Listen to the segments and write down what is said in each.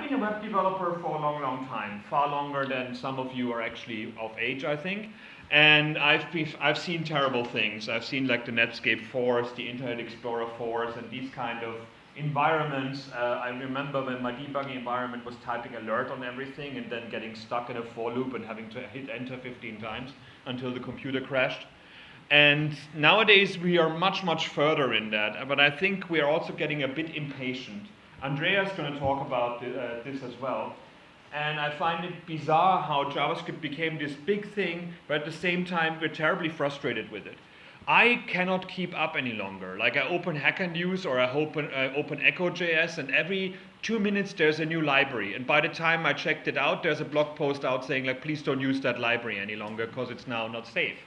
been a web developer for a long, long time, far longer than some of you are actually of age, I think. And I've seen terrible things. I've seen like the Netscape force, the Internet Explorer force, and these kind of environments. I remember when my debugging environment was typing alert on everything and then getting stuck in a for loop and having to hit enter 15 times until the computer crashed. And nowadays we are much, much further in that, but I think we are also getting a bit impatient. Andrea's going to talk about this as well. And I find it bizarre how JavaScript became this big thing, but at the same time we're terribly frustrated with it. I cannot keep up any longer. Like I open Hacker News or I open Echo.js, and every 2 minutes there's a new library. And by the time I checked it out, there's a blog post out saying like, please don't use that library any longer because it's now not safe.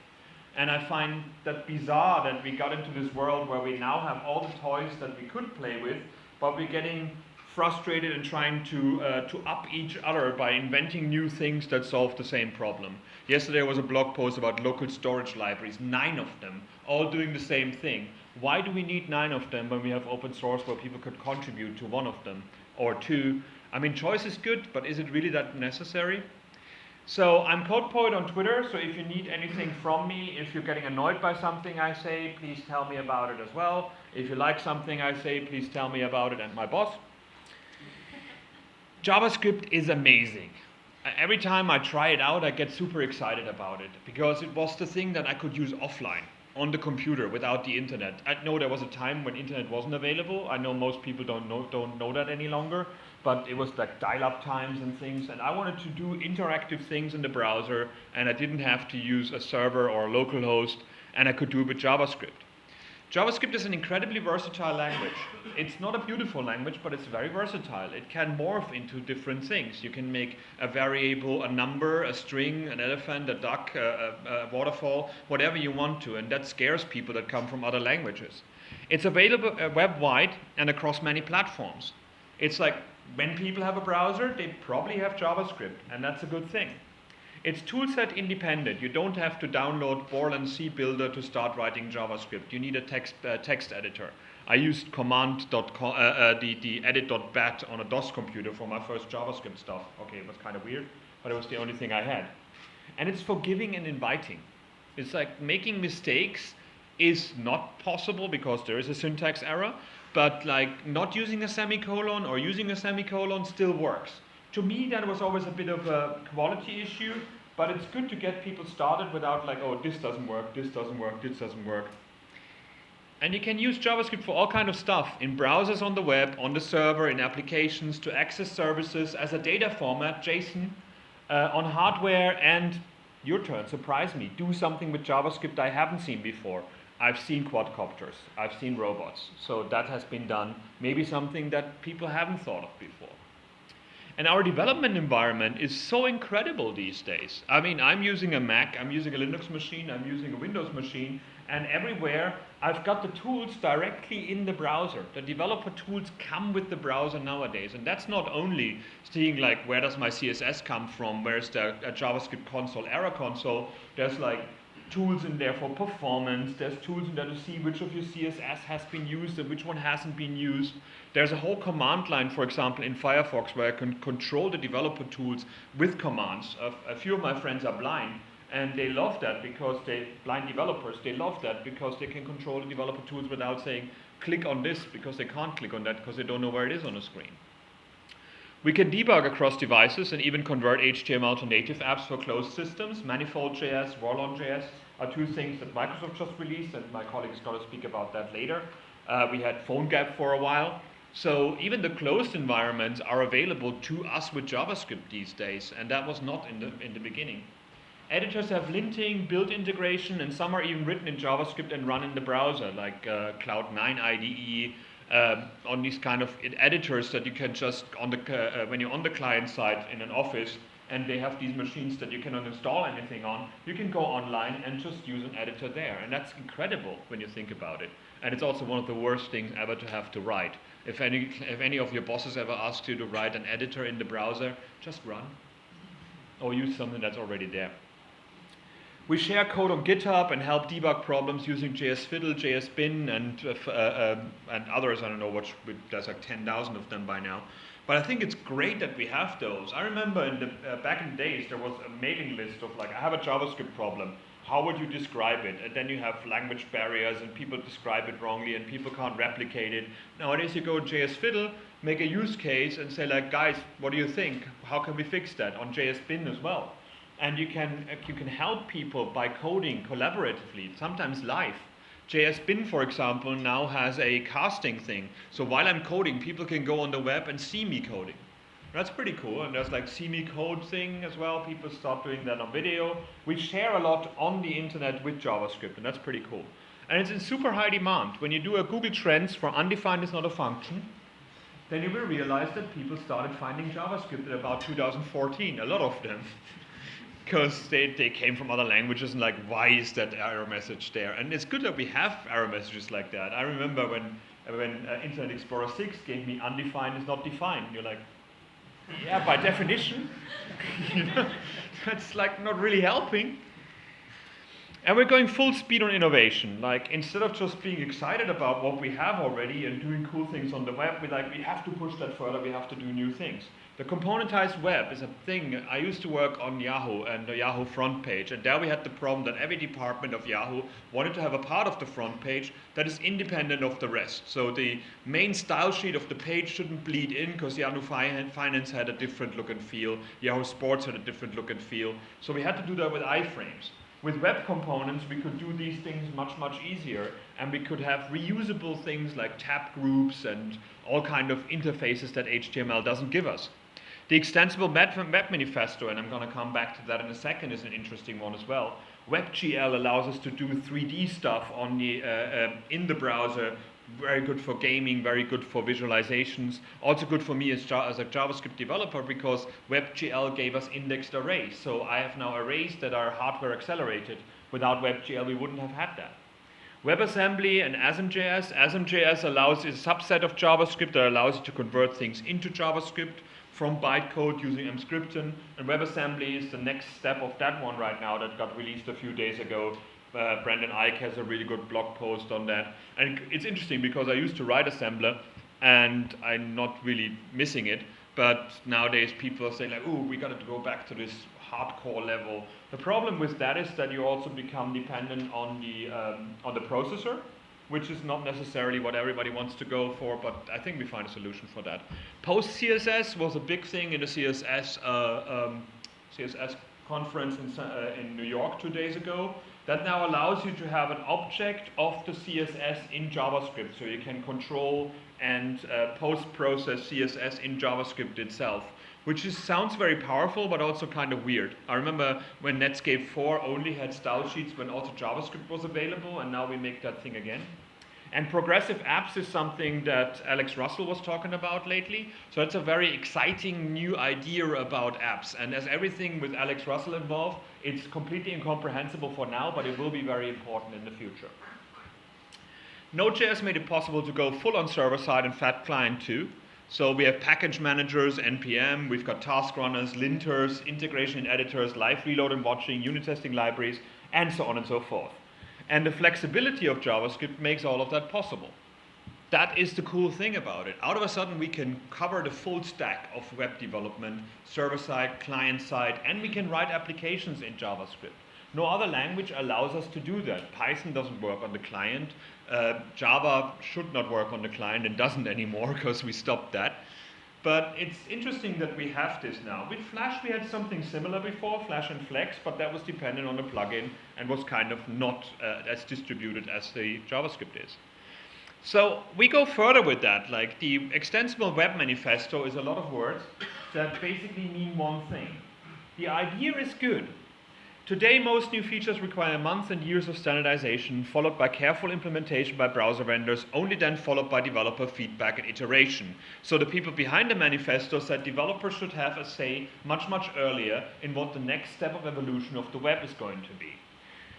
And I find that bizarre that we got into this world where we now have all the toys that we could play with, but we're getting frustrated and trying to up each other by inventing new things that solve the same problem. Yesterday was a blog post about local storage libraries, 9 of them, all doing the same thing. Why do we need 9 of them when we have open source where people could contribute to 1 of them or 2? I mean, choice is good, but is it really that necessary? So I'm CodePoet on Twitter, so if you need anything from me, if you're getting annoyed by something I say, please tell me about it as well. If you like something I say, please tell me about it and my boss. JavaScript is amazing. Every time I try it out, I get super excited about it because it was the thing that I could use offline on the computer without the internet. I know there was a time when internet wasn't available. I know most people don't know that any longer, but it was like dial-up times and things, and I wanted to do interactive things in the browser, and I didn't have to use a server or a local host, and I could do it with JavaScript. JavaScript is an incredibly versatile language. It's not a beautiful language, but it's very versatile. It can morph into different things. You can make a variable, a number, a string, an elephant, a duck, a waterfall, whatever you want to, and that scares people that come from other languages. It's available web-wide and across many platforms. It's like when people have a browser, they probably have JavaScript, and that's a good thing. It's toolset independent. You don't have to download Borland C Builder to start writing JavaScript. You need a text editor. I used the edit.bat on a DOS computer for my first JavaScript stuff. Okay, it was kind of weird, but it was the only thing I had. And it's forgiving and inviting. It's like making mistakes is not possible because there is a syntax error, but like not using a semicolon or using a semicolon still works. To me, that was always a bit of a quality issue, but it's good to get people started without like, oh, this doesn't work, this doesn't work, this doesn't work. And you can use JavaScript for all kind of stuff, in browsers on the web, on the server, in applications, to access services, as a data format, JSON, on hardware, and your turn, surprise me, do something with JavaScript I haven't seen before. I've seen quadcopters, I've seen robots, so that has been done, maybe something that people haven't thought of before. And our development environment is so incredible these days. I mean, I'm using a Mac, I'm using a Linux machine, I'm using a Windows machine, and everywhere I've got the tools directly in the browser. The developer tools come with the browser nowadays, and that's not only seeing like, where does my CSS come from, where's the JavaScript console, error console, there's like tools in there for performance, there's tools in there to see which of your CSS has been used and which one hasn't been used. There's a whole command line, for example, in Firefox where I can control the developer tools with commands. A few of my friends are blind, and they love that because blind developers, they love that because they can control the developer tools without saying, click on this, because they can't click on that because they don't know where it is on the screen. We can debug across devices and even convert HTML to native apps for closed systems. Manifold.js, Roll-on.js are 2 things that Microsoft just released, and my colleague is going to speak about that later. We had PhoneGap for a while. So even the closed environments are available to us with JavaScript these days, and that was not in the beginning. Editors have linting, build integration, and some are even written in JavaScript and run in the browser, like Cloud9 IDE, on these kind of editors that you can just, when you're on the client side in an office, and they have these machines that you cannot install anything on, you can go online and just use an editor there. And that's incredible when you think about it. And it's also one of the worst things ever to have to write. If any of your bosses ever ask you to write an editor in the browser, just run. Or use something that's already there. We share code on GitHub and help debug problems using JSFiddle, JSBin, and others. I don't know there's like 10,000 of them by now. But I think it's great that we have those. I remember in the, back in the days, there was a mailing list of like, I have a JavaScript problem. How would you describe it? And then you have language barriers and people describe it wrongly and people can't replicate it. Nowadays you go to JS Fiddle, make a use case and say like, guys, what do you think? How can we fix that? On JS Bin as well. And you can help people by coding collaboratively, sometimes live. JS Bin, for example, now has a casting thing. So while I'm coding, people can go on the web and see me coding. That's pretty cool. And there's like see me code thing as well. People start doing that on video. We share a lot on the internet with JavaScript, and that's pretty cool. And it's in super high demand. When you do a Google Trends for undefined is not a function, then you will realize that people started finding JavaScript at about 2014, a lot of them. Because they came from other languages and like, why is that error message there? And it's good that we have error messages like that. I remember when Internet Explorer 6 gave me undefined is not defined. You're like, yeah, by definition, you know, that's like not really helping. And we're going full speed on innovation. Like instead of just being excited about what we have already and doing cool things on the web, we have to push that further, we have to do new things. The componentized web is a thing. I used to work on Yahoo and the Yahoo front page, and there we had the problem that every department of Yahoo wanted to have a part of the front page that is independent of the rest. So the main style sheet of the page shouldn't bleed in because Yahoo Finance had a different look and feel, Yahoo Sports had a different look and feel. So we had to do that with iframes. With web components, we could do these things much, much easier, and we could have reusable things like tab groups and all kind of interfaces that HTML doesn't give us. The Extensible Web Manifesto, and I'm going to come back to that in a second, is an interesting one as well. WebGL allows us to do 3D stuff on the, in the browser, very good for gaming, very good for visualizations, also good for me as a JavaScript developer because WebGL gave us indexed arrays. So I have now arrays that are hardware accelerated. Without WebGL, we wouldn't have had that. WebAssembly and ASM.js. ASM.js allows is a subset of JavaScript that allows you to convert things into JavaScript from bytecode using mscripton, and WebAssembly is the next step of that one right now that got released a few days ago. Brandon Ike has a really good blog post on that. And it's interesting because I used to write assembler and I'm not really missing it, but nowadays people are saying like, ooh, we got to go back to this hardcore level. The problem with that is that you also become dependent on the processor, which is not necessarily what everybody wants to go for, but I think we find a solution for that. Post-CSS was a big thing in the CSS conference in New York 2 days ago. That now allows you to have an object of the CSS in JavaScript, so you can control and post-process CSS in JavaScript itself, which sounds very powerful, but also kind of weird. I remember when Netscape 4 only had style sheets when also JavaScript was available, and now we make that thing again. And progressive apps is something that Alex Russell was talking about lately. So it's a very exciting new idea about apps. And as everything with Alex Russell involved, it's completely incomprehensible for now, but it will be very important in the future. Node.js made it possible to go full on server side and fat client too. So we have package managers, NPM, we've got task runners, linters, integration in editors, live reload and watching, unit testing libraries, and so on and so forth. And the flexibility of JavaScript makes all of that possible. That is the cool thing about it. Out of a sudden, we can cover the full stack of web development, server-side, client-side, and we can write applications in JavaScript. No other language allows us to do that. Python doesn't work on the client. Java should not work on the client and doesn't anymore because we stopped that. But it's interesting that we have this now. With Flash, we had something similar before, Flash and Flex, but that was dependent on the plugin and was kind of not as distributed as the JavaScript is. So we go further with that. Like the Extensible Web Manifesto is a lot of words that basically mean one thing. The idea is good. Today, most new features require months and years of standardization, followed by careful implementation by browser vendors, only then followed by developer feedback and iteration. So the people behind the manifesto said developers should have a say much, much earlier in what the next step of evolution of the web is going to be.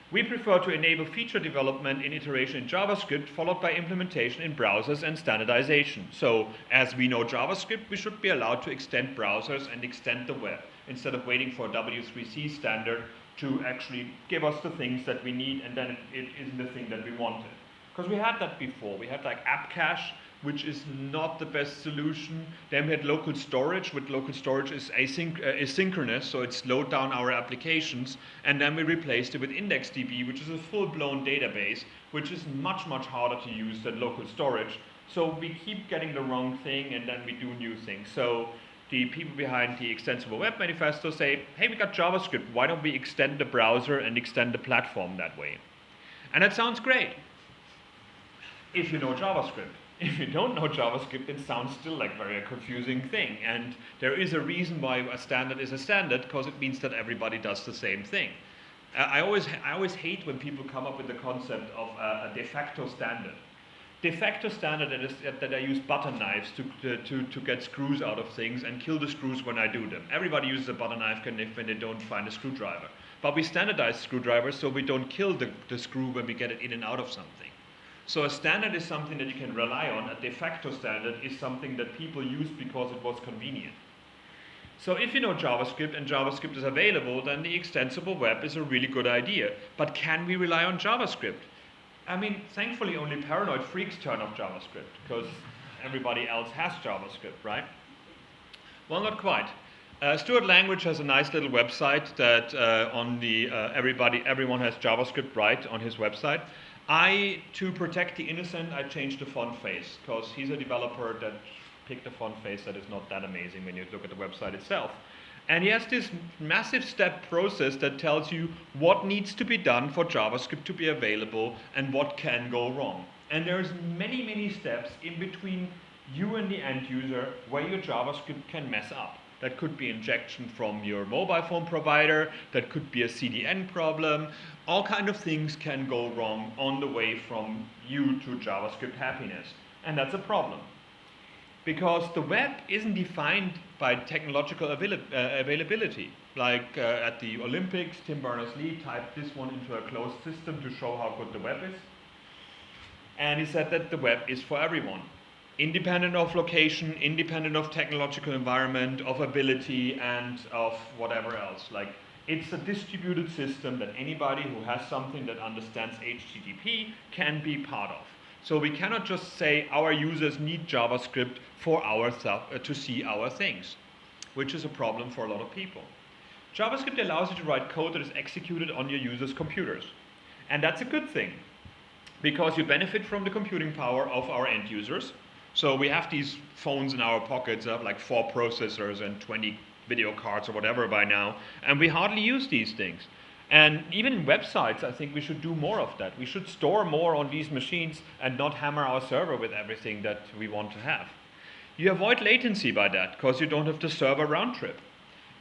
We prefer to enable feature development in iteration in JavaScript, followed by implementation in browsers and standardization. So as we know JavaScript, we should be allowed to extend browsers and extend the web, instead of waiting for a W3C standard to actually give us the things that we need, and then it isn't the thing that we wanted. Because we had that before. We had like app cache, which is not the best solution. Then we had local storage, which local storage is asynchronous, so it slowed down our applications. And then we replaced it with IndexedDB, which is a full-blown database, which is much, much harder to use than local storage. So we keep getting the wrong thing, and then we do new things. So the people behind the Extensible Web Manifesto say, hey, we got JavaScript. Why don't we extend the browser and extend the platform that way? And that sounds great if you know JavaScript. If you don't know JavaScript, it sounds still like very confusing thing. And there is a reason why a standard is a standard, because it means that everybody does the same thing. I always hate when people come up with the concept of a de facto standard. De facto standard that I use butter knives to get screws out of things and kill the screws when I do them. Everybody uses a butter knife when they don't find a screwdriver. But we standardize screwdrivers so we don't kill the screw when we get it in and out of something. So a standard is something that you can rely on. A de facto standard is something that people use because it was convenient. So if you know JavaScript and JavaScript is available, then the extensible web is a really good idea. But can we rely on JavaScript? I mean, thankfully only paranoid freaks turn off JavaScript, because everybody else has JavaScript, right? Well, not quite. Stuart Language has a nice little website that everyone has JavaScript right on his website. To protect the innocent, I changed the font face, because he's a developer that picked a font face that is not that amazing when you look at the website itself. And he has this massive step process that tells you what needs to be done for JavaScript to be available and what can go wrong. And there's many, many steps in between you and the end user where your JavaScript can mess up. That could be injection from your mobile phone provider, that could be a CDN problem. All kinds of things can go wrong on the way from you to JavaScript happiness. And that's a problem. Because the web isn't defined by technological availability. Like at the Olympics, Tim Berners-Lee typed this one into a closed system to show how good the web is. And he said that the web is for everyone. Independent of location, independent of technological environment, of ability, and of whatever else. Like, it's a distributed system that anybody who has something that understands HTTP can be part of. So we cannot just say our users need JavaScript for our to see our things, which is a problem for a lot of people. JavaScript allows you to write code that is executed on your users' computers. And that's a good thing, because you benefit from the computing power of our end users. So we have these phones in our pockets of like 4 processors and 20 video cards or whatever by now, and we hardly use these things. And even websites, I think we should do more of that. We should store more on these machines and not hammer our server with everything that we want to have. You avoid latency by that, because you don't have to server round trip.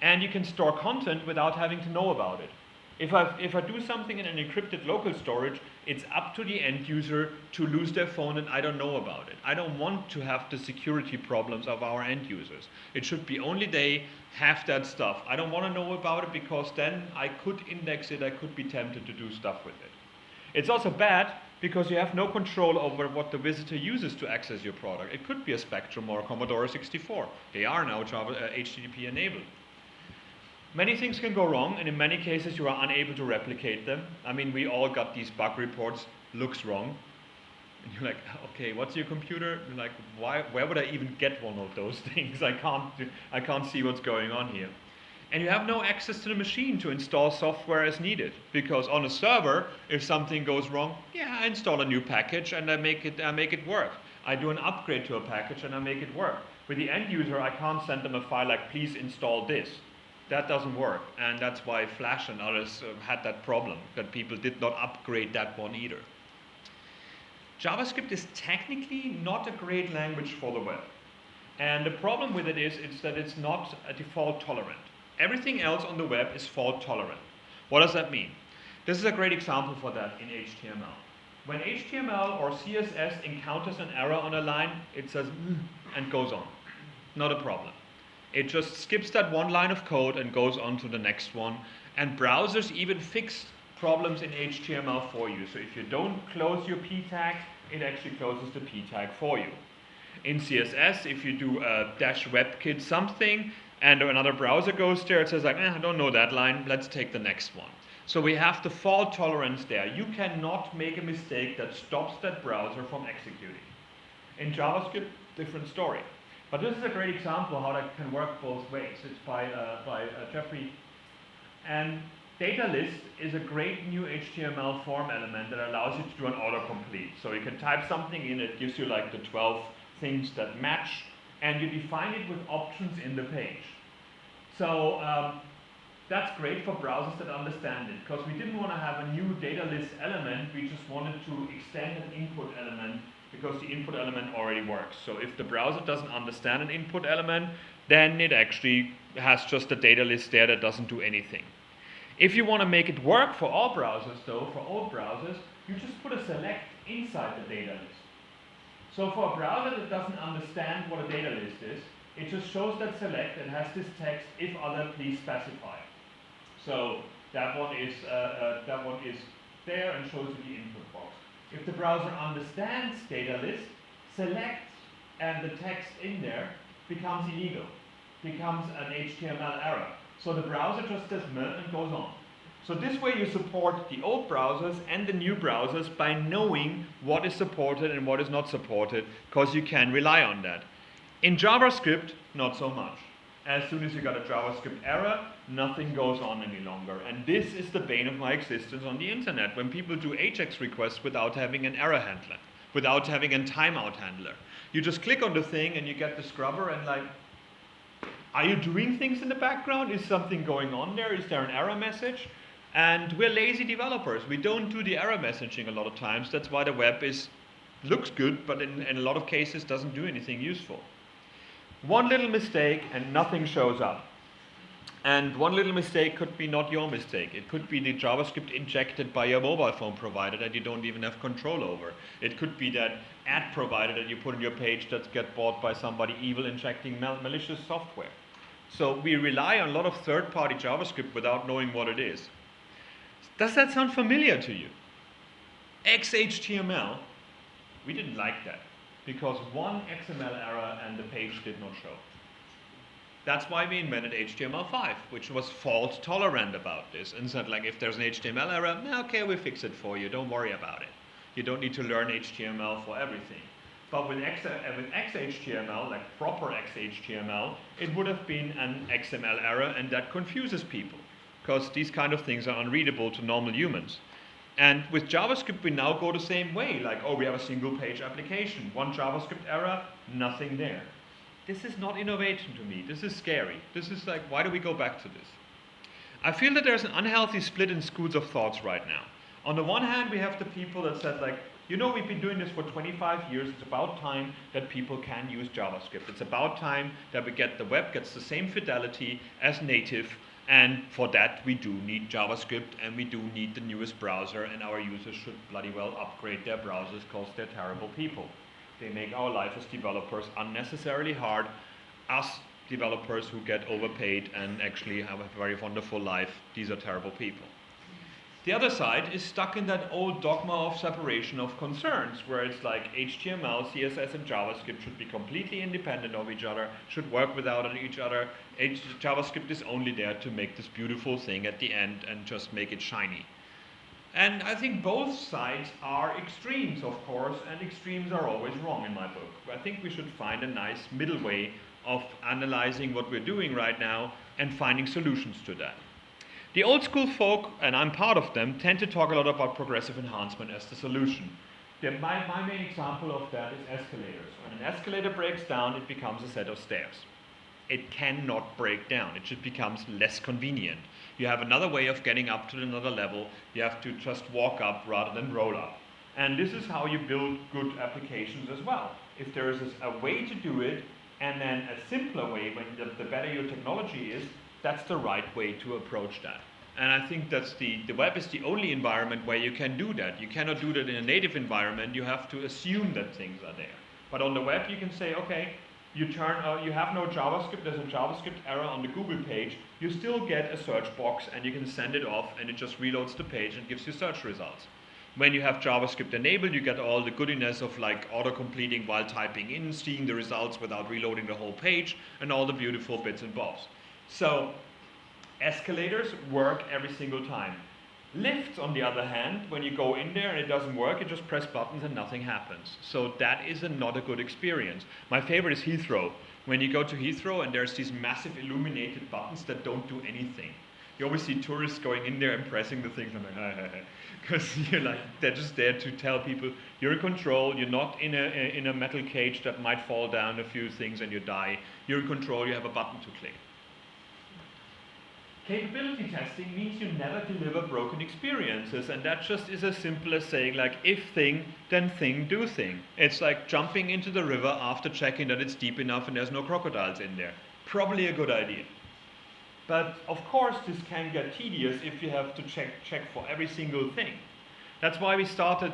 And you can store content without having to know about it. If I do something in an encrypted local storage, it's up to the end user to lose their phone and I don't know about it. I don't want to have the security problems of our end users. It should be only they have that stuff. I don't want to know about it, because then I could index it, I could be tempted to do stuff with it. It's also bad because you have no control over what the visitor uses to access your product. It could be a Spectrum or a Commodore 64. They are now HTTP enabled. Many things can go wrong, and in many cases you are unable to replicate them. I mean, we all got these bug reports, looks wrong. And you're like, okay, what's your computer? You're like, where would I even get one of those things? I can't see what's going on here. And you have no access to the machine to install software as needed. Because on a server, if something goes wrong, yeah, I install a new package and I make it work. I do an upgrade to a package and I make it work. With the end user, I can't send them a file like, please install this. That doesn't work, and that's why Flash and others had that problem, that people did not upgrade that one either. JavaScript is technically not a great language for the web. And the problem with it is that it's not a default tolerant. Everything else on the web is fault tolerant. What does that mean? This is a great example for that in HTML. When HTML or CSS encounters an error on a line, it says and goes on. Not a problem. It just skips that one line of code and goes on to the next one. And browsers even fix problems in HTML for you. So if you don't close your p tag, it actually closes the p tag for you. In CSS, if you do a -webkit something and another browser goes there, it says like, I don't know that line, let's take the next one. So we have the fault tolerance there. You cannot make a mistake that stops that browser from executing. In JavaScript, different story. But this is a great example of how that can work both ways. It's by Jeffrey. And data list is a great new HTML form element that allows you to do an autocomplete. So you can type something in, it gives you like the 12 things that match, and you define it with options in the page. So that's great for browsers that understand it, because we didn't want to have a new data list element, we just wanted to extend an input element because the input element already works. So if the browser doesn't understand an input element, then it actually has just a data list there that doesn't do anything. If you want to make it work for all browsers though, for old browsers, you just put a select inside the data list. So for a browser that doesn't understand what a data list is, it just shows that select and has this text, if other, please specify. So that one is there and shows you the input box. If the browser understands data list, select and the text in there becomes illegal, becomes an HTML error. So the browser just says meh and goes on. So this way you support the old browsers and the new browsers by knowing what is supported and what is not supported, because you can rely on that. In JavaScript, not so much. As soon as you got a JavaScript error, nothing goes on any longer. And this is the bane of my existence on the internet, when people do AJAX requests without having an error handler, without having a timeout handler. You just click on the thing and you get the scrubber and like, are you doing things in the background? Is something going on there? Is there an error message? And we're lazy developers. We don't do the error messaging a lot of times. That's why the web looks good, but in a lot of cases doesn't do anything useful. One little mistake and nothing shows up. And one little mistake could be not your mistake. It could be the JavaScript injected by your mobile phone provider that you don't even have control over. It could be that ad provider that you put on your page that gets bought by somebody evil injecting malicious software. So we rely on a lot of third-party JavaScript without knowing what it is. Does that sound familiar to you? XHTML, we didn't like that because one XML error and the page did not show. That's why we invented HTML5, which was fault tolerant about this and said, like, if there's an HTML error, okay, we'll fix it for you, don't worry about it. You don't need to learn HTML for everything. But with XHTML, like proper XHTML, it would have been an XML error, and that confuses people because these kind of things are unreadable to normal humans. And with JavaScript, we now go the same way, like, oh, we have a single page application, one JavaScript error, nothing there. This is not innovation to me. This is scary. This is like, why do we go back to this? I feel that there's an unhealthy split in schools of thoughts right now. On the one hand, we have the people that said, like, you know, we've been doing this for 25 years. It's about time that people can use JavaScript. It's about time that the web gets the same fidelity as native. And for that, we do need JavaScript, and we do need the newest browser, and our users should bloody well upgrade their browsers because they're terrible people. They make our life as developers unnecessarily hard. Us developers who get overpaid and actually have a very wonderful life, these are terrible people. The other side is stuck in that old dogma of separation of concerns, where it's like HTML, CSS, and JavaScript should be completely independent of each other, should work without each other. JavaScript is only there to make this beautiful thing at the end and just make it shiny. And I think both sides are extremes, of course, and extremes are always wrong in my book. I think we should find a nice middle way of analyzing what we're doing right now and finding solutions to that. The old school folk, and I'm part of them, tend to talk a lot about progressive enhancement as the solution. My main example of that is escalators. When an escalator breaks down, it becomes a set of stairs. It cannot break down. It just becomes less convenient. You have another way of getting up to another level. You have to just walk up rather than roll up. And this is how you build good applications as well. If there is a way to do it, and then a simpler way, when the better your technology is, that's the right way to approach that. And I think that's the web is the only environment where you can do that. You cannot do that in a native environment. You have to assume that things are there. But on the web, you can say, okay, you have no JavaScript, there's a JavaScript error on the Google page, you still get a search box and you can send it off and it just reloads the page and gives you search results. When you have JavaScript enabled, you get all the goodiness of like auto-completing while typing in, seeing the results without reloading the whole page, and all the beautiful bits and bobs. So escalators work every single time. Lifts, on the other hand, when you go in there and it doesn't work, you just press buttons and nothing happens. So that is not a good experience. My favorite is Heathrow. When you go to Heathrow and there's these massive illuminated buttons that don't do anything. You always see tourists going in there and pressing the things and like, because you're like, they're just there to tell people you're in control, you're not in a metal cage that might fall down a few things and you die. You're in control, you have a button to click. Capability testing means you never deliver broken experiences, and that just is as simple as saying like, if thing, then thing, do thing. It's like jumping into the river after checking that it's deep enough and there's no crocodiles in there. Probably a good idea. But of course this can get tedious if you have to check for every single thing. That's why we started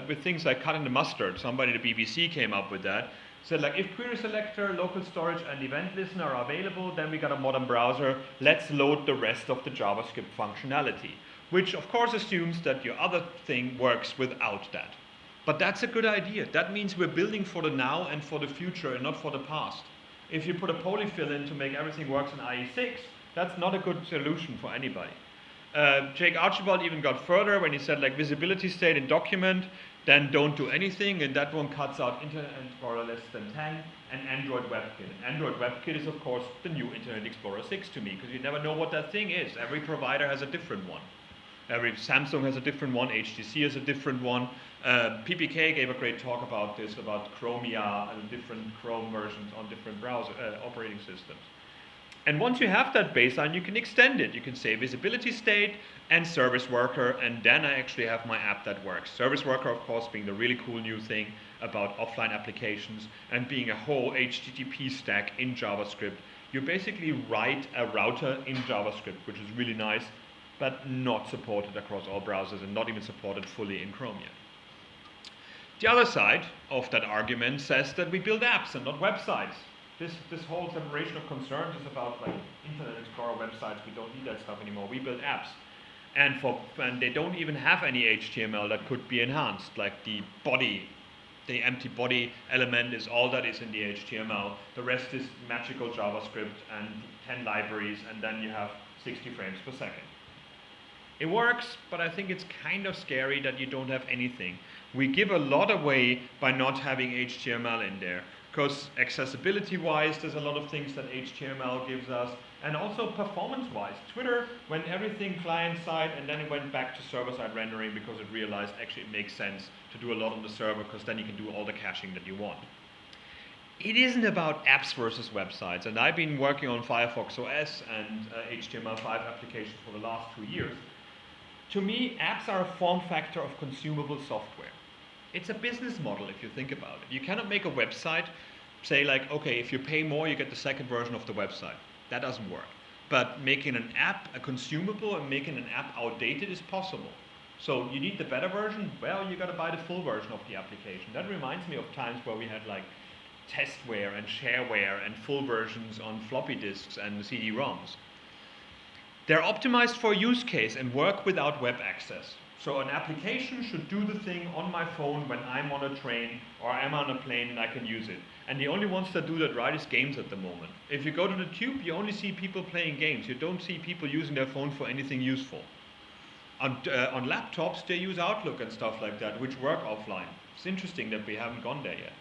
with things like cutting the mustard. Somebody at the BBC came up with that. Said like, if query selector, local storage, and event listener are available, then we got a modern browser. Let's load the rest of the JavaScript functionality, which of course assumes that your other thing works without that. But that's a good idea. That means we're building for the now and for the future and not for the past. If you put a polyfill in to make everything works in IE6, that's not a good solution for anybody. Jake Archibald even got further when he said like visibility state in document, then don't do anything, and that one cuts out Internet Explorer less than 10 and Android WebKit. And Android WebKit is of course the new Internet Explorer 6 to me, because you never know what that thing is. Every provider has a different one. Every Samsung has a different one, HTC has a different one. PPK gave a great talk about this, about Chromia and different Chrome versions on different browser operating systems. And once you have that baseline, you can extend it. You can say visibility state and service worker, and then I actually have my app that works. Service worker, of course, being the really cool new thing about offline applications and being a whole HTTP stack in JavaScript. You basically write a router in JavaScript, which is really nice, but not supported across all browsers and not even supported fully in Chrome yet. The other side of that argument says that we build apps and not websites. This whole separation of concerns is about like Internet Explorer websites. We don't need that stuff anymore. We build apps. And they don't even have any HTML that could be enhanced, like the body. The empty body element is all that is in the HTML. The rest is magical JavaScript and 10 libraries, and then you have 60 frames per second. It works, but I think it's kind of scary that you don't have anything. We give a lot away by not having HTML in there, because accessibility-wise, there's a lot of things that HTML gives us, and also performance-wise. Twitter went everything client-side, and then it went back to server-side rendering because it realized actually it makes sense to do a lot on the server, because then you can do all the caching that you want. It isn't about apps versus websites, and I've been working on Firefox OS and HTML5 applications for the last 2 years. To me, apps are a form factor of consumable software. It's a business model if you think about it. You cannot make a website, say like, okay, if you pay more, you get the second version of the website. That doesn't work. But making an app a consumable and making an app outdated is possible. So you need the better version? Well, you gotta buy the full version of the application. That reminds me of times where we had like testware and shareware and full versions on floppy disks and CD-ROMs. They're optimized for use case and work without web access. So an application should do the thing on my phone when I'm on a train or I'm on a plane and I can use it. And the only ones that do that right is games at the moment. If you go to the tube, you only see people playing games. You don't see people using their phone for anything useful. On laptops, they use Outlook and stuff like that, which work offline. It's interesting that we haven't gone there yet.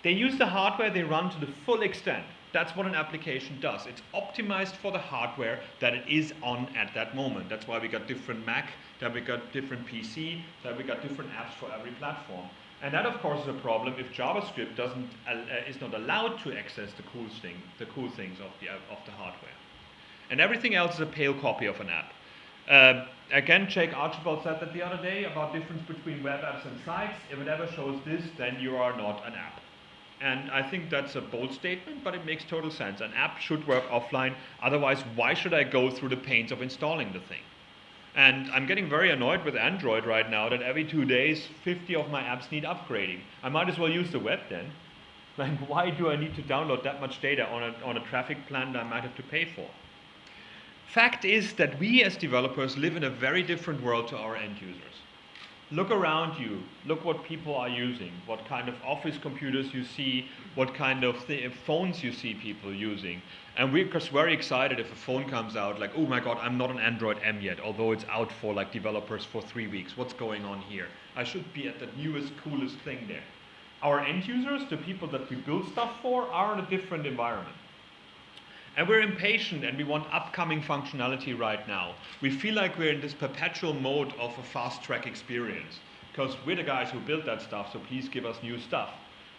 They use the hardware they run to the full extent. That's what an application does. It's optimized for the hardware that it is on at that moment. That's why we got different Mac, that we got different PC, that we got different apps for every platform. And that, of course, is a problem if JavaScript is not allowed to access the cool things of the hardware. And everything else is a pale copy of an app. Again, Jake Archibald said that the other day about difference between web apps and sites. If it ever shows this, then you are not an app. And I think that's a bold statement, but it makes total sense. An app should work offline, otherwise why should I go through the pains of installing the thing? And I'm getting very annoyed with Android right now that every 2 days, 50 of my apps need upgrading. I might as well use the web then. Like, why do I need to download that much data on a traffic plan that I might have to pay for? Fact is that we as developers live in a very different world to our end users. Look around you, look what people are using, what kind of office computers you see, what kind of phones you see people using. And we're just very excited if a phone comes out like, oh my god, I'm not an Android M yet, although it's out for like developers for 3 weeks. What's going on here? I should be at the newest, coolest thing there. Our end users, the people that we build stuff for, are in a different environment. And we're impatient and we want upcoming functionality right now. We feel like we're in this perpetual mode of a fast track experience because we're the guys who built that stuff, so please give us new stuff.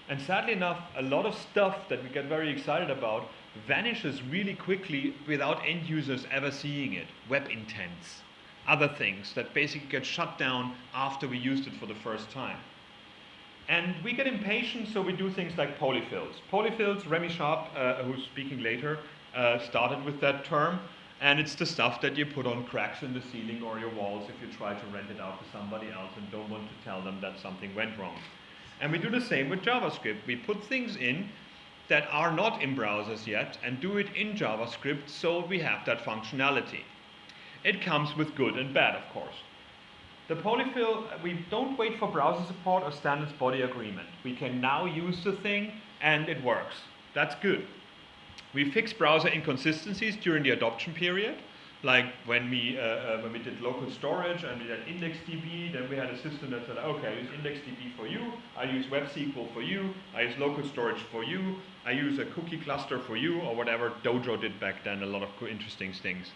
And sadly enough, a lot of stuff that we get very excited about vanishes really quickly without end users ever seeing it. Web intents, other things that basically get shut down after we used it for the first time. And we get impatient, so we do things like polyfills. Polyfills, Remy Sharp, who's speaking later, started with that term, and it's the stuff that you put on cracks in the ceiling or your walls if you try to rent it out to somebody else and don't want to tell them that something went wrong. And we do the same with JavaScript. We put things in that are not in browsers yet and do it in JavaScript so we have that functionality. It comes with good and bad, of course. The polyfill, we don't wait for browser support or standards body agreement. We can now use the thing and it works. That's good. We fix browser inconsistencies during the adoption period, like when we did local storage and we did IndexedDB, then we had a system that said, okay, I use IndexedDB for you, I use WebSQL for you, I use local storage for you, I use a cookie cluster for you, or whatever Dojo did back then, a lot of interesting things.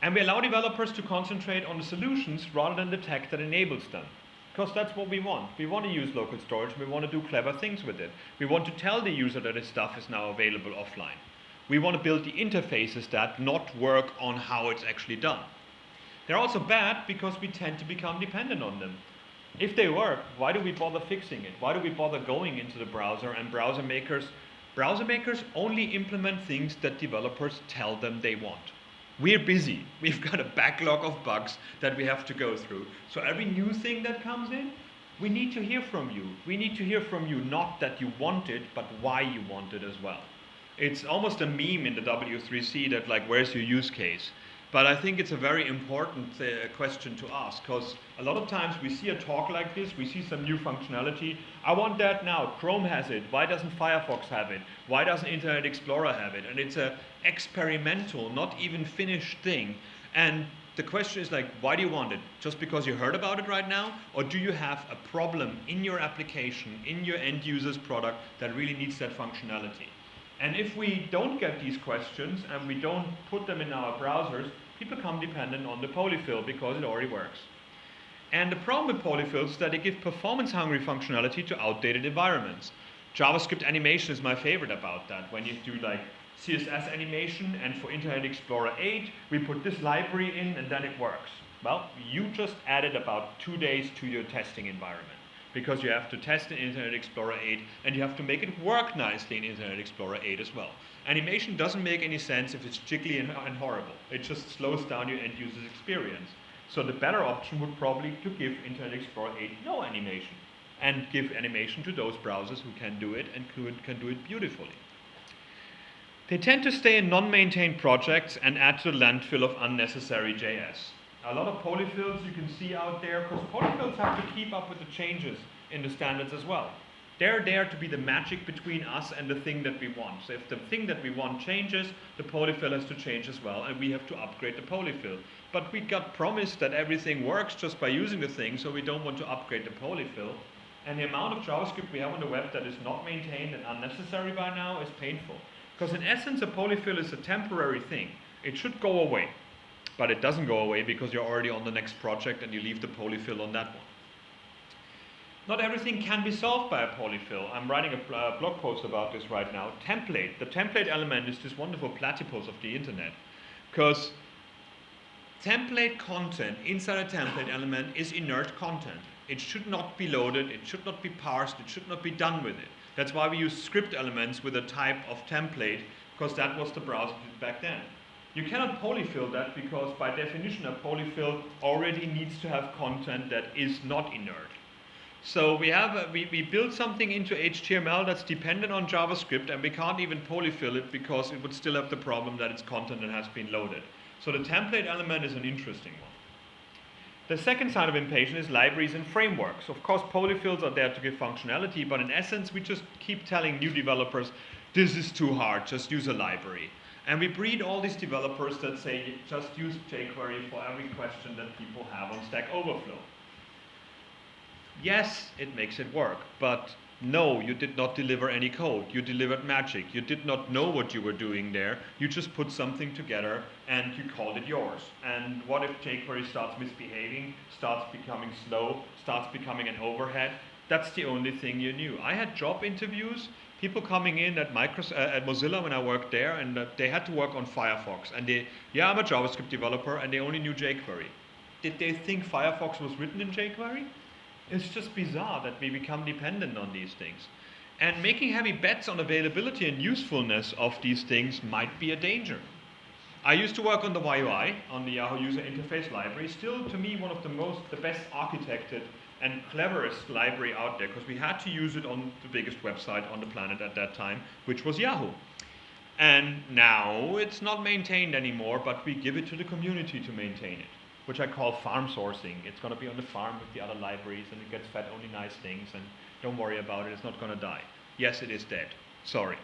And we allow developers to concentrate on the solutions rather than the tech that enables them. Because that's what we want. We want to use local storage, we want to do clever things with it. We want to tell the user that his stuff is now available offline. We want to build the interfaces that not work on how it's actually done. They're also bad because we tend to become dependent on them. If they work, why do we bother fixing it? Why do we bother going into the browser and browser makers? Browser makers only implement things that developers tell them they want. We're busy. We've got a backlog of bugs that we have to go through. So every new thing that comes in, we need to hear from you. We need to hear from you not that you want it, but why you want it as well. It's almost a meme in the W3C that like, where's your use case? But I think it's a very important question to ask because a lot of times we see a talk like this, we see some new functionality. I want that now. Chrome has it. Why doesn't Firefox have it? Why doesn't Internet Explorer have it? And it's a experimental, not even finished thing. And the question is like, why do you want it? Just because you heard about it right now? Or do you have a problem in your application, in your end user's product that really needs that functionality? And if we don't get these questions and we don't put them in our browsers, people become dependent on the polyfill because it already works. And the problem with polyfills is that they give performance-hungry functionality to outdated environments. JavaScript animation is my favorite about that. When you do like CSS animation and for Internet Explorer 8, we put this library in and then it works. Well, you just added about 2 days to your testing environment because you have to test in Internet Explorer 8 and you have to make it work nicely in Internet Explorer 8 as well. Animation doesn't make any sense if it's jiggly and horrible. It just slows down your end user's experience. So the better option would probably be to give Internet Explorer 8 no animation and give animation to those browsers who can do it and can do it beautifully. They tend to stay in non-maintained projects and add to the landfill of unnecessary JS. A lot of polyfills you can see out there, because polyfills have to keep up with the changes in the standards as well. They're there to be the magic between us and the thing that we want. So if the thing that we want changes, the polyfill has to change as well, and we have to upgrade the polyfill. But we got promised that everything works just by using the thing, so we don't want to upgrade the polyfill. And the amount of JavaScript we have on the web that is not maintained and unnecessary by now is painful. Because in essence, a polyfill is a temporary thing. It should go away. But it doesn't go away because you're already on the next project and you leave the polyfill on that one. Not everything can be solved by a polyfill. I'm writing a blog post about this right now. Template. The template element is this wonderful platypus of the internet. Because template content inside a template element is inert content. It should not be loaded, it should not be parsed, it should not be done with it. That's why we use script elements with a type of template, because that was the browser did back then. You cannot polyfill that because by definition a polyfill already needs to have content that is not inert. So we build something into HTML that's dependent on JavaScript and we can't even polyfill it because it would still have the problem that it's content that has been loaded. So the template element is an interesting one. The second side of Impatience is libraries and frameworks. Of course, polyfills are there to give functionality, but in essence, we just keep telling new developers, this is too hard, just use a library. And we breed all these developers that say, just use jQuery for every question that people have on Stack Overflow. Yes, it makes it work, but no, you did not deliver any code. You delivered magic. You did not know what you were doing there. You just put something together and you called it yours. And what if jQuery starts misbehaving, starts becoming slow, starts becoming an overhead? That's the only thing you knew. I had job interviews, people coming in at Mozilla when I worked there, and they had to work on Firefox. And yeah, I'm a JavaScript developer, and they only knew jQuery. Did they think Firefox was written in jQuery? It's just bizarre that we become dependent on these things. And making heavy bets on availability and usefulness of these things might be a danger. I used to work on the YUI, on the Yahoo User Interface Library, still to me one of the best architected and cleverest library out there, because we had to use it on the biggest website on the planet at that time, which was Yahoo. And now it's not maintained anymore, but we give it to the community to maintain it, which I call farm sourcing. It's going to be on the farm with the other libraries, and it gets fed only nice things, and don't worry about it, it's not going to die. Yes, it is dead. Sorry.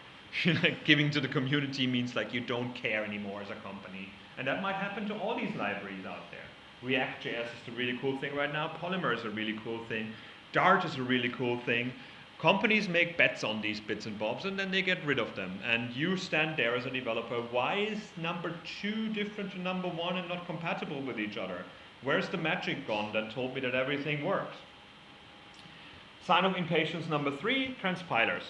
Giving to the community means like you don't care anymore as a company. And that might happen to all these libraries out there. React.js is a really cool thing right now. Polymer is a really cool thing. Dart is a really cool thing. Companies make bets on these bits and bobs, and then they get rid of them. And you stand there as a developer. Why is number 2 different to number 1 and not compatible with each other? Where's the magic gone that told me that everything works? Sign of impatience number 3, transpilers.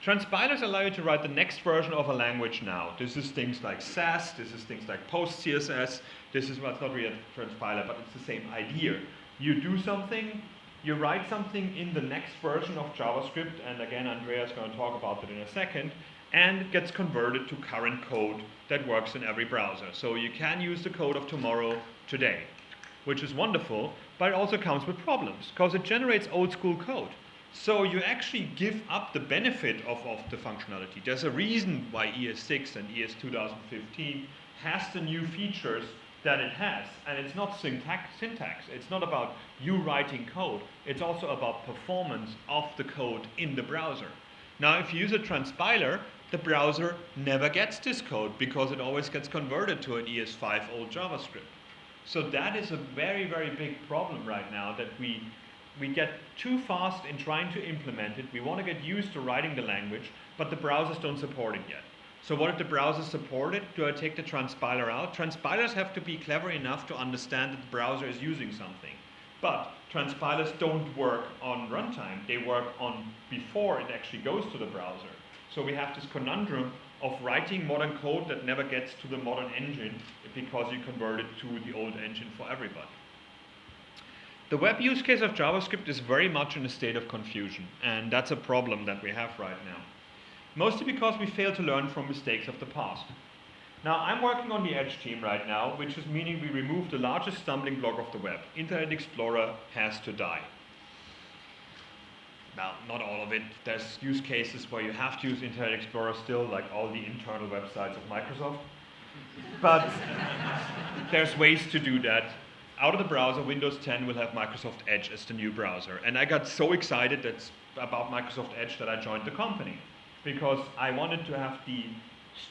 Transpilers allow you to write the next version of a language now. This is things like Sass, this is things like post-CSS, this is, well, it's not really a transpiler, but it's the same idea. You do something, you write something in the next version of JavaScript, and again, Andrea's going to talk about that in a second, and it gets converted to current code that works in every browser. So you can use the code of tomorrow today, which is wonderful, but it also comes with problems, because it generates old school code. So you actually give up the benefit of the functionality. There's a reason why ES6 and ES 2015 has the new features that it has. And it's not syntax. It's not about you writing code. It's also about performance of the code in the browser. Now, if you use a transpiler, the browser never gets this code because it always gets converted to an ES5 old JavaScript. So that is a very, very big problem right now, that we get too fast in trying to implement it. We want to get used to writing the language, but the browsers don't support it yet. So what if the browsers support it? Do I take the transpiler out? Transpilers have to be clever enough to understand that the browser is using something. But transpilers don't work on runtime. They work on before it actually goes to the browser. So we have this conundrum of writing modern code that never gets to the modern engine because you convert it to the old engine for everybody. The web use case of JavaScript is very much in a state of confusion, and that's a problem that we have right now. Mostly because we fail to learn from mistakes of the past. Now, I'm working on the Edge team right now, which is meaning we remove the largest stumbling block of the web. Internet Explorer has to die. Now, not all of it. There's use cases where you have to use Internet Explorer still, like all the internal websites of Microsoft. But there's ways to do that. Out of the browser, Windows 10 will have Microsoft Edge as the new browser. And I got so excited about Microsoft Edge that I joined the company, because I wanted to have the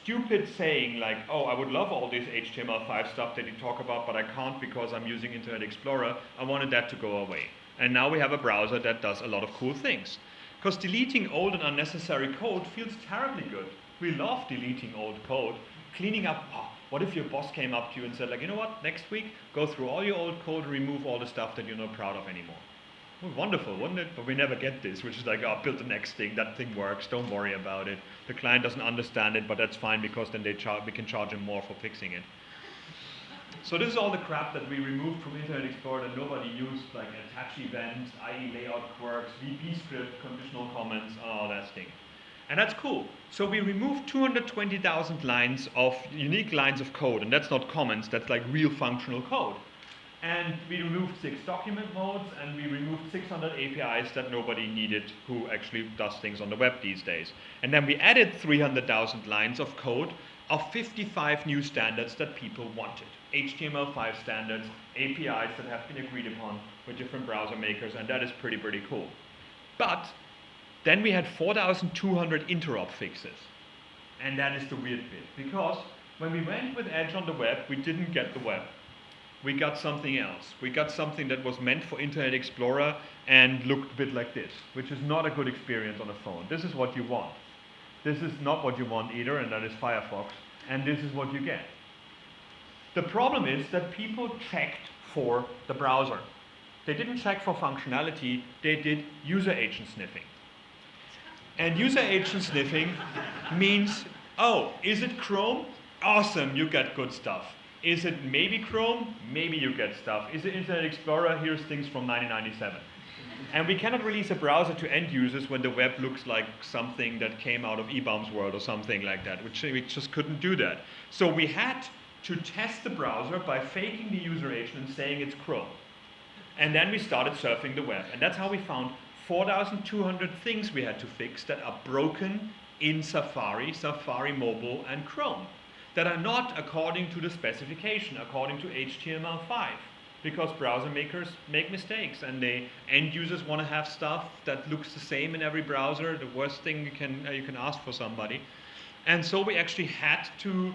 stupid saying like, oh, I would love all this HTML5 stuff that you talk about, but I can't because I'm using Internet Explorer. I wanted that to go away. And now we have a browser that does a lot of cool things. Because deleting old and unnecessary code feels terribly good. We love deleting old code. Cleaning up, what if your boss came up to you and said, like, you know what, next week, go through all your old code and remove all the stuff that you're not proud of anymore. Well, wonderful, wouldn't it? But we never get this, which is like, oh, build the next thing, that thing works, don't worry about it. The client doesn't understand it, but that's fine because then we can charge him more for fixing it. So this is all the crap that we removed from Internet Explorer that nobody used, like attach event, IE layout quirks, VB script, conditional comments, all that thing. And that's cool. So we removed 220,000 lines of unique lines of code, and that's not comments, that's like real functional code. And we removed 6 document modes, and we removed 600 APIs that nobody needed who actually does things on the web these days. And then we added 300,000 lines of code of 55 new standards that people wanted. HTML5 standards, APIs that have been agreed upon with different browser makers, and that is pretty cool. But then we had 4,200 interop fixes. And that is the weird bit, because when we went with Edge on the web, we didn't get the web. We got something else. We got something that was meant for Internet Explorer and looked a bit like this, which is not a good experience on a phone. This is what you want. This is not what you want either, and that is Firefox, and this is what you get. The problem is that people checked for the browser. They didn't check for functionality, they did user agent sniffing. And user agent sniffing means, oh, is it Chrome? Awesome, you get good stuff. Is it maybe Chrome? Maybe you get stuff. Is it Internet Explorer? Here's things from 1997. And we cannot release a browser to end users when the web looks like something that came out of eBaum's world or something like that, which we just couldn't do that. So we had to test the browser by faking the user agent and saying it's Chrome. And then we started surfing the web. And that's how we found 4,200 things we had to fix that are broken in Safari, Safari Mobile, and Chrome, that are not according to the specification, according to HTML5. Because browser makers make mistakes, and end users want to have stuff that looks the same in every browser, the worst thing you can ask for somebody. And so we actually had to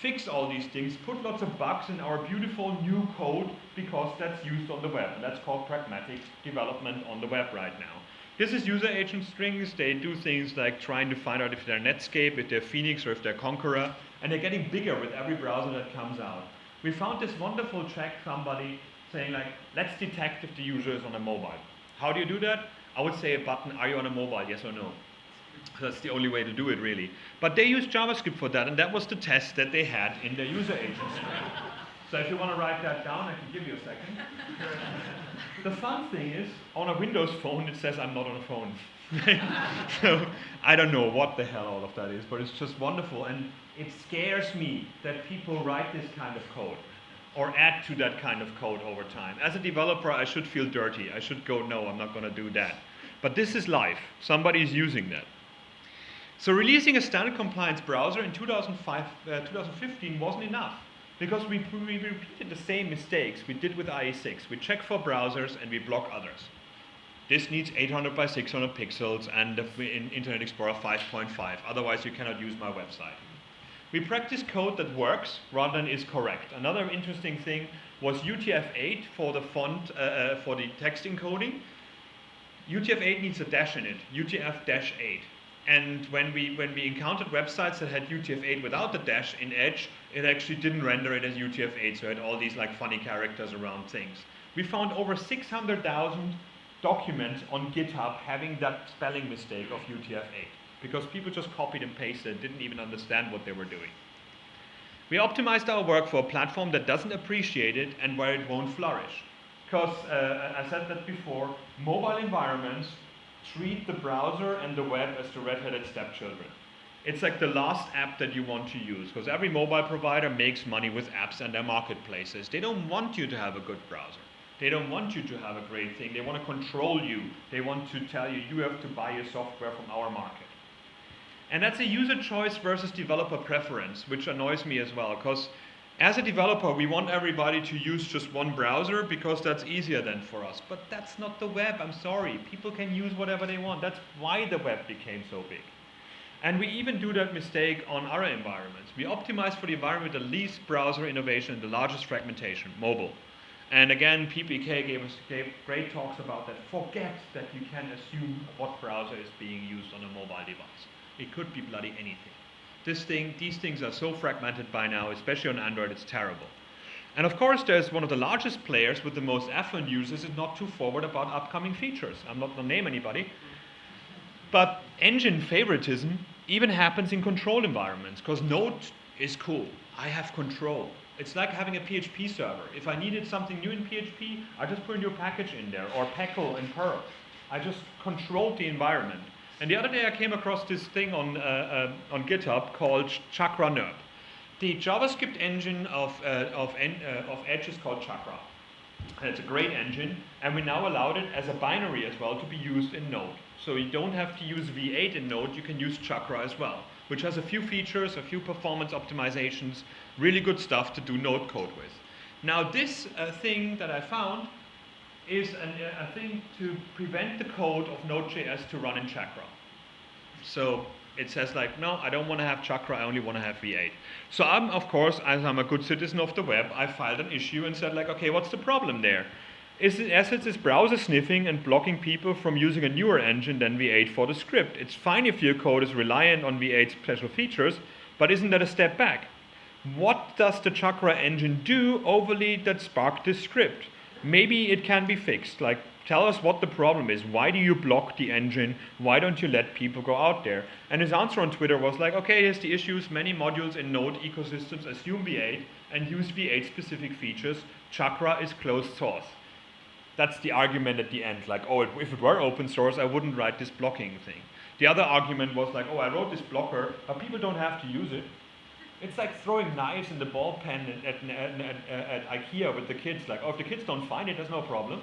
fix all these things, put lots of bugs in our beautiful new code, because that's used on the web, and that's called pragmatic development on the web right now. This is user agent strings. They do things like trying to find out if they're Netscape, if they're Phoenix, or if they're Conqueror, and they're getting bigger with every browser that comes out. We found this wonderful check, somebody saying like, let's detect if the user is on a mobile. How do you do that? I would say a button, are you on a mobile, yes or no? That's the only way to do it, really. But they used JavaScript for that, and that was the test that they had in their user agent string. So if you want to write that down, I can give you a second. The fun thing is, on a Windows phone, it says I'm not on a phone. So I don't know what the hell all of that is, but it's just wonderful, and it scares me that people write this kind of code or add to that kind of code over time. As a developer, I should feel dirty. I should go, no, I'm not going to do that. But this is life. Somebody is using that. So releasing a standard compliance browser in 2015 wasn't enough, because we repeated the same mistakes we did with IE6. We check for browsers and we block others. This needs 800 by 600 pixels and in Internet Explorer 5.5. Otherwise, you cannot use my website. We practice code that works rather than is correct. Another interesting thing was UTF-8 for the font, for the text encoding. UTF-8 needs a dash in it, UTF-8. And when we encountered websites that had UTF-8 without the dash in Edge, it actually didn't render it as UTF-8, so it had all these like funny characters around things. We found over 600,000 documents on GitHub having that spelling mistake of UTF-8, because people just copied and pasted, didn't even understand what they were doing. We optimized our work for a platform that doesn't appreciate it and where it won't flourish. Because, I said that before, mobile environments treat the browser and the web as the red-headed stepchildren. It's like the last app that you want to use, because every mobile provider makes money with apps and their marketplaces. They don't want you to have a good browser. They don't want you to have a great thing. They want to control you. They want to tell you, you have to buy your software from our market. And that's a user choice versus developer preference, which annoys me as well, because as a developer, we want everybody to use just one browser because that's easier than for us. But that's not the web, I'm sorry. People can use whatever they want. That's why the web became so big. And we even do that mistake on our environments. We optimize for the environment with the least browser innovation and the largest fragmentation, mobile. And again, PPK gave great talks about that. Forget that you can assume what browser is being used on a mobile device. It could be bloody anything. These things are so fragmented by now, especially on Android, it's terrible. And of course, there's one of the largest players with the most affluent users is not too forward about upcoming features. I'm not going to name anybody. But engine favoritism even happens in control environments, because Node is cool. I have control. It's like having a PHP server. If I needed something new in PHP, I just put a new package in there, or Peckle in Perl. I just controlled the environment. And the other day I came across this thing on GitHub called Chakra Nerb. The JavaScript engine of Edge is called Chakra. And it's a great engine, and we now allowed it as a binary as well to be used in Node. So you don't have to use V8 in Node, you can use Chakra as well. which has a few features, a few performance optimizations, really good stuff to do Node code with. Now this thing that I found is a thing to prevent the code of Node.js to run in Chakra. So it says like, no, I don't want to have Chakra, I only want to have V8. So I'm, of course, as I'm a good citizen of the web, I filed an issue and said like, okay, what's the problem there? Assets is browser sniffing and blocking people from using a newer engine than V8 for the script. It's fine if your code is reliant on V8's special features, but isn't that a step back? What does the Chakra engine do overly that sparked this script? Maybe it can be fixed. Like, tell us what the problem is. Why do you block the engine? Why don't you let people go out there? And his answer on Twitter was like, okay, here's the issues. Many modules in Node ecosystems assume V8 and use V8 specific features. Chakra is closed source. That's the argument at the end. Like, oh, if it were open source, I wouldn't write this blocking thing. The other argument was like, oh, I wrote this blocker, but people don't have to use it. It's like throwing knives in the ball pen at IKEA with the kids. Like, oh, if the kids don't find it, there's no problem.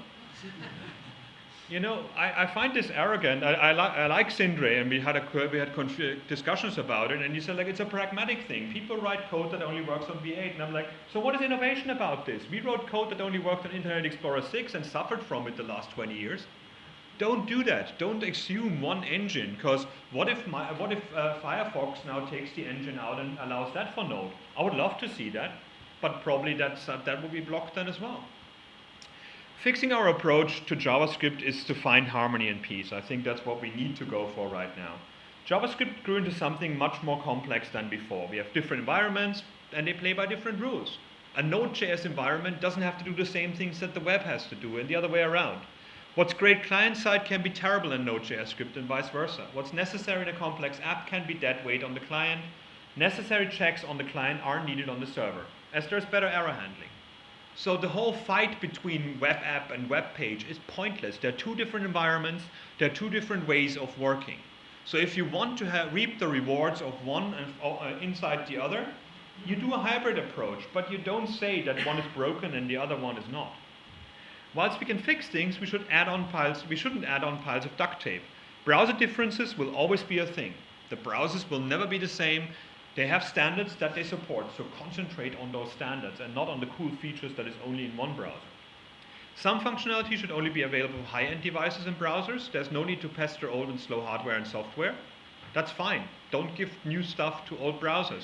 You know, I find this arrogant. I like Sindre, and we had discussions about it, and he said like it's a pragmatic thing. People write code that only works on V8, and I'm like, so what is innovation about this? We wrote code that only worked on Internet Explorer 6 and suffered from it the last 20 years. Don't do that. Don't assume one engine, because what if Firefox now takes the engine out and allows that for Node? I would love to see that, but probably that will be blocked then as well. Fixing our approach to JavaScript is to find harmony and peace. I think that's what we need to go for right now. JavaScript grew into something much more complex than before. We have different environments, and they play by different rules. A Node.js environment doesn't have to do the same things that the web has to do, and the other way around. What's great client-side can be terrible in Node.js script and vice versa. What's necessary in a complex app can be dead weight on the client. Necessary checks on the client aren't needed on the server, as there's better error handling. So the whole fight between web app and web page is pointless. There are two different environments, there are two different ways of working. So if you want to reap the rewards of one and, inside the other, you do a hybrid approach, but you don't say that one is broken and the other one is not. Whilst we can fix things, we shouldn't add on piles of DUCT-TAPE. Browser differences will always be a thing. The browsers will never be the same. They have standards that they support, so concentrate on those standards and not on the cool features that is only in one browser. Some functionality should only be available for high-end devices and browsers. There's no need to pester old and slow hardware and software. That's fine. Don't give new stuff to old browsers.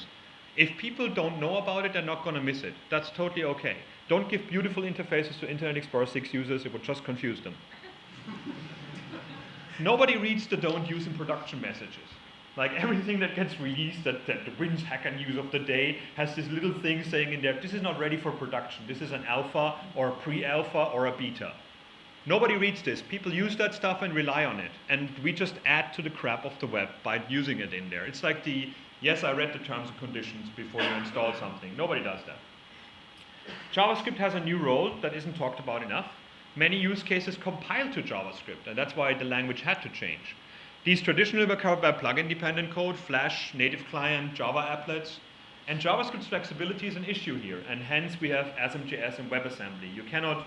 If people don't know about it, they're not going to miss it. That's totally okay. Don't give beautiful interfaces to Internet Explorer 6 users. It would just confuse them. Nobody reads the don't use in production messages. Like everything that gets released, that the Win's Hacker News of the day has this little thing saying in there, this is not ready for production. This is an alpha or a pre-alpha or a beta. Nobody reads this. People use that stuff and rely on it. And we just add to the crap of the web by using it in there. It's like the, yes, I read the terms and conditions before you install something. Nobody does that. JavaScript has a new role that isn't talked about enough. Many use cases compile to JavaScript, and that's why the language had to change. These traditionally were covered by plugin-dependent code, Flash, native client, Java applets, and JavaScript's flexibility is an issue here, and hence we have ASM.js and WebAssembly. You cannot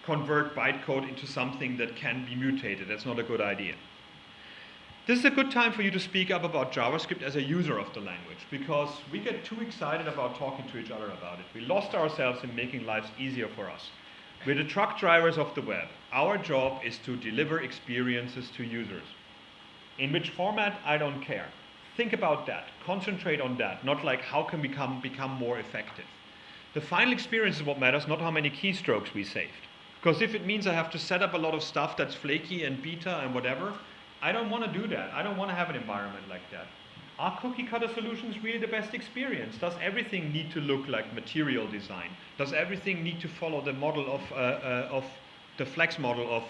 convert bytecode into something that can be mutated. That's not a good idea. This is a good time for you to speak up about JavaScript as a user of the language, because we get too excited about talking to each other about it. We lost ourselves in making lives easier for us. We're the truck drivers of the web. Our job is to deliver experiences to users. In which format, I don't care. Think about that. Concentrate on that, not like how can we become more effective. The final experience is what matters, not how many keystrokes we saved. Because if it means I have to set up a lot of stuff that's flaky and beta and whatever, I don't want to do that. I don't want to have an environment like that. Are cookie cutter solutions really the best experience? Does everything need to look like material design? Does everything need to follow the model of the Flex model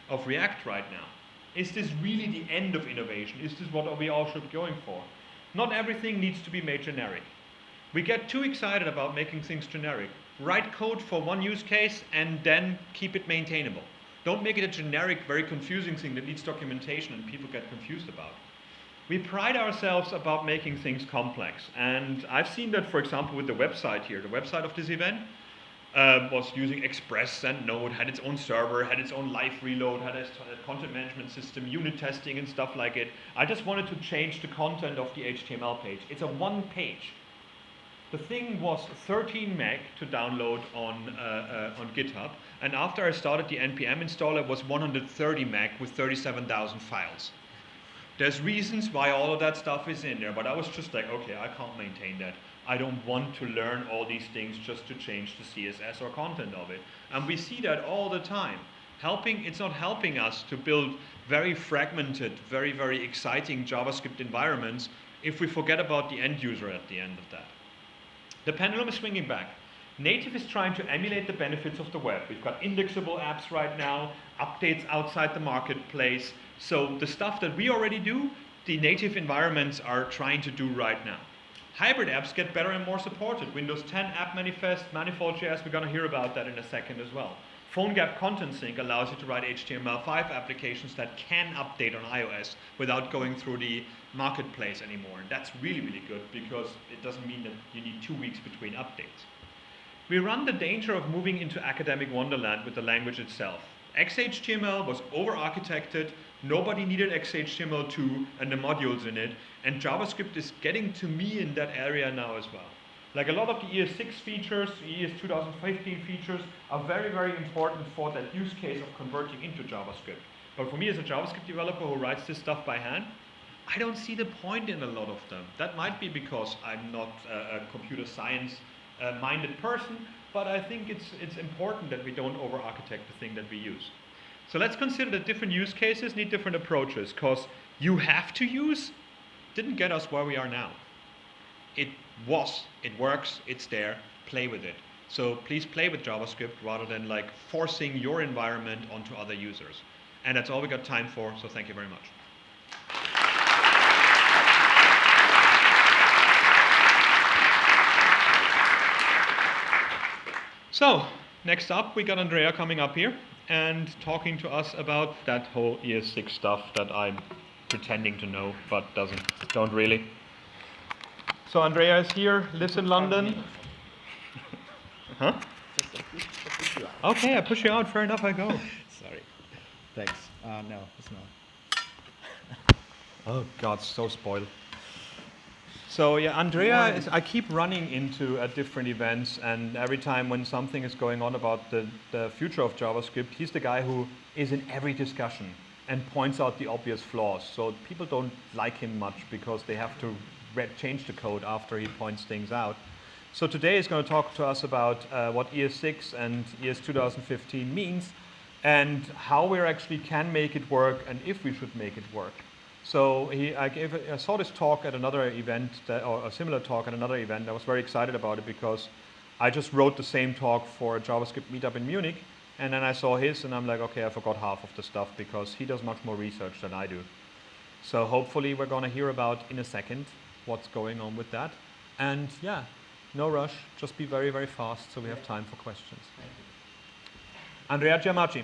of React right now? Is this really the end of innovation? Is this what we all should be going for? Not everything needs to be made generic. We get too excited about making things generic. Write code for one use case and then keep it maintainable. Don't make it a generic, very confusing thing that needs documentation and people get confused about. We pride ourselves about making things complex. And I've seen that, for example, with the website here, the website of this event. was using Express and Node, had its own server, had its own live reload, had a content management system, unit testing and stuff like it. I just wanted to change the content of the HTML page. It's a one page. The thing was 13 meg to download on GitHub, and after I started the NPM installer, it was 130 meg with 37,000 files. There's reasons why all of that stuff is in there, but I was just like, okay, I can't maintain that. I don't want to learn all these things just to change the CSS or content of it. And we see that all the time. It's not helping us to build very fragmented, very, very exciting JavaScript environments if we forget about the end user at the end of that. The pendulum is swinging back. Native is trying to emulate the benefits of the web. We've got indexable apps right now, updates outside the marketplace. So the stuff that we already do, the native environments are trying to do right now. Hybrid apps get better and more supported. Windows 10 app manifest, Manifold.js, we're going to hear about that in a second as well. PhoneGap Content Sync allows you to write HTML5 applications that can update on iOS without going through the marketplace anymore. And that's really, really good because it doesn't mean that you need 2 weeks between updates. We run the danger of moving into academic wonderland with the language itself. XHTML was over-architected, nobody needed XHTML2 and the modules in it, and JavaScript is getting to me in that area now as well. Like a lot of the ES6 features, ES 2015 features are very, very important for that use case of converting into JavaScript. But for me as a JavaScript developer who writes this stuff by hand, I don't see the point in a lot of them. That might be because I'm not a computer science minded person, but I think it's important that we don't over-architect the thing that we use. So let's consider that different use cases need different approaches, because you have to use didn't get us where we are now. It works, it's there, play with it. So please play with JavaScript rather than like forcing your environment onto other users. And that's all we got time for, so thank you very much. So, next up, we got Andrea coming up here and talking to us about that whole ES6 stuff that I'm pretending to know, but don't really. So Andrea is here, lives in London. Huh? Okay, I push you out, fair enough, I go. Sorry. Thanks. No, it's not. Oh God, so spoiled. So yeah, Andrea is, I keep running into at different events, and every time when something is going on about the future of JavaScript, he's the guy who is in every discussion and points out the obvious flaws. So people don't like him much because they have to change the code after he points things out. So today he's going to talk to us about what ES6 and ES 2015 means and how we actually can make it work and if we should make it work. So I saw this talk at another event, or a similar talk at another event. I was very excited about it because I just wrote the same talk for a JavaScript meetup in Munich, and then I saw his and I'm like, okay, I forgot half of the stuff because he does much more research than I do. So hopefully we're going to hear about in a second what's going on with that. And yeah, no rush, just be very, very fast so we have time for questions. Andrea Giamacci.